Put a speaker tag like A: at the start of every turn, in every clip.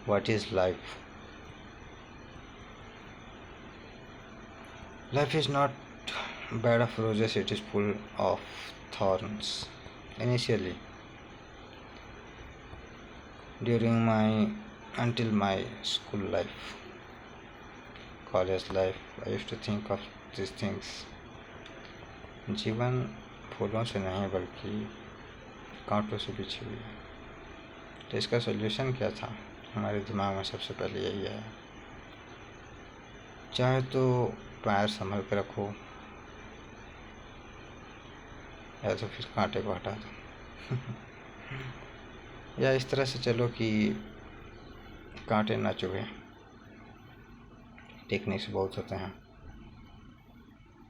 A: What is life? Life is not bed of roses, it is full of thorns. Initially, during my until my school life, college life, I used to think of these things. जीवन फूलों से नहीं बल्कि कांटों से बिछी हुई है। तो इसका सोल्यूशन क्या था? हमारे दिमाग में सबसे पहले यही आया, चाहे तो पैर संभल कर रखो या तो फिर कांटे को हटा दो या इस तरह से चलो कि कांटे ना चुभे। टेक्निक्स बहुत होते हैं,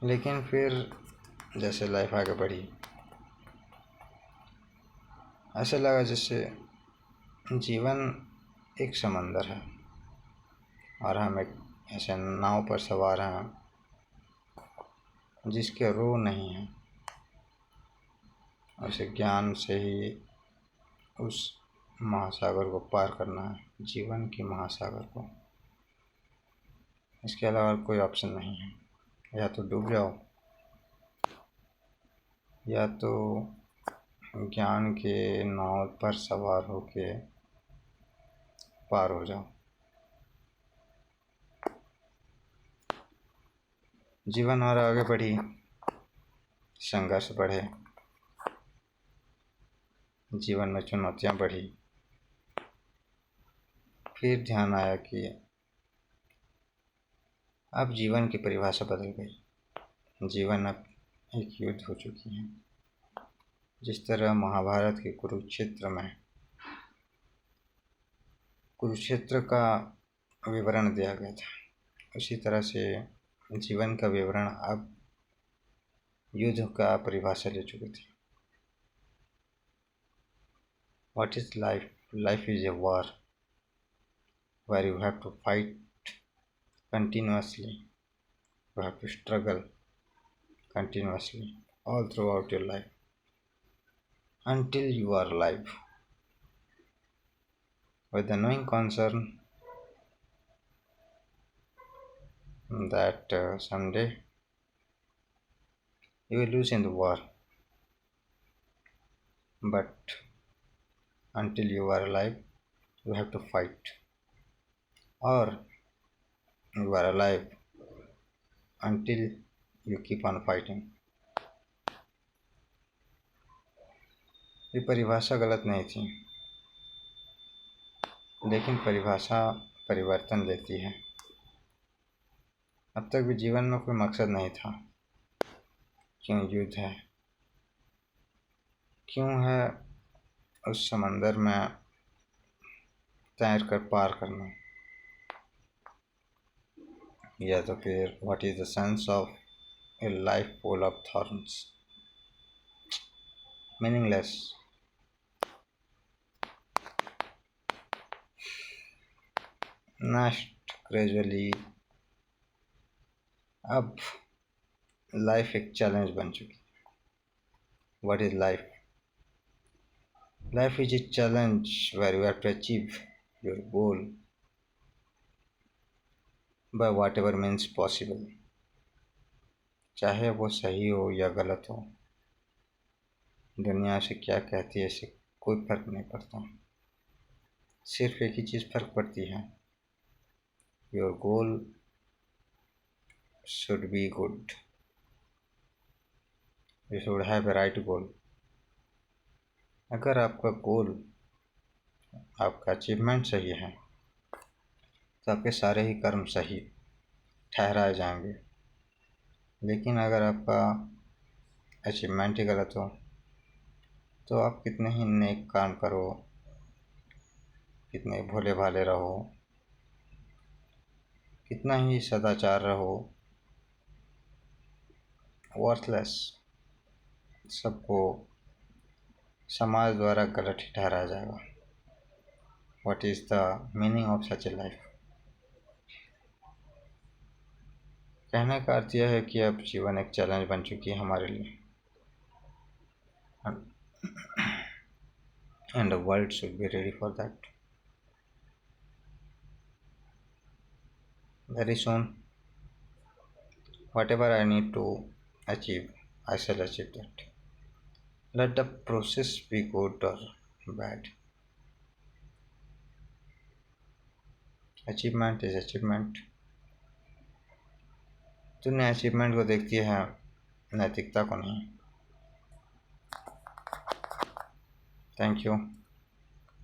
A: लेकिन फिर जैसे लाइफ आगे बढ़ी, ऐसा लगा जैसे जीवन एक समंदर है और हम एक ऐसे नाव पर सवार हैं जिसके रो नहीं है। उसे ज्ञान से ही उस महासागर को पार करना है, जीवन की महासागर को। इसके अलावा कोई ऑप्शन नहीं है। या तो डूब जाओ या तो ज्ञान के नाव पर सवार होके पार हो जाओ। जीवन और आगे बढ़ी, संघर्ष बढ़े, जीवन में चुनौतियां बढ़ी। फिर ध्यान आया कि अब जीवन की परिभाषा बदल गई। जीवन अब एक युद्ध हो चुकी है। जिस तरह महाभारत के कुरुक्षेत्र का विवरण दिया गया था, उसी तरह से जीवन का विवरण अब युद्ध का परिभाषा ले चुकी थी। What is life? Life is a war where you have to fight continuously. You have to struggle continuously all throughout your life until you are alive. With the knowing concern that someday you will lose in the war, but until you are alive, you have to fight, or you are alive until you keep on fighting. ये परिभाषा गलत नहीं थी, लेकिन परिभाषा परिवर्तन लेती है। अब तक भी जीवन में कोई मकसद नहीं था। क्यों युद्ध है? क्यों है उस समंदर में तैर कर पार करना? या तो फिर what is the sense of a life full of thorns? Meaningless. नष्ट ग्रेजुअली। अब लाइफ एक चैलेंज बन चुकी। What is life? Life is a challenge where you have to achieve your goal by whatever means possible. चाहे वो सही हो या गलत हो, दुनिया से क्या कहती है इससे कोई फर्क नहीं पड़ता। सिर्फ एक ही चीज़ फर्क पड़ती है, your goal should be good. You should have a right goal. अगर आपका गोल, आपका अचीवमेंट सही है तो आपके सारे ही कर्म सही ठहराए जाएंगे। लेकिन अगर आपका अचीवमेंट ही गलत हो तो आप कितने ही नेक काम करो, कितने भोले भाले रहो, कितना ही सदाचार रहो, वर्थलेस, सबको समाज द्वारा गलत ही ठहराया जाएगा। What is the meaning of such A life? कहने का अर्थ यह है कि अब जीवन एक चैलेंज बन चुकी है हमारे लिए, and the world should be ready for that. Very soon, whatever I need to achieve, I shall achieve that. Let the process be good or bad. Achievement is achievement. तूने अचीवमेंट को देखती है, नैतिकता को नहीं. Thank you.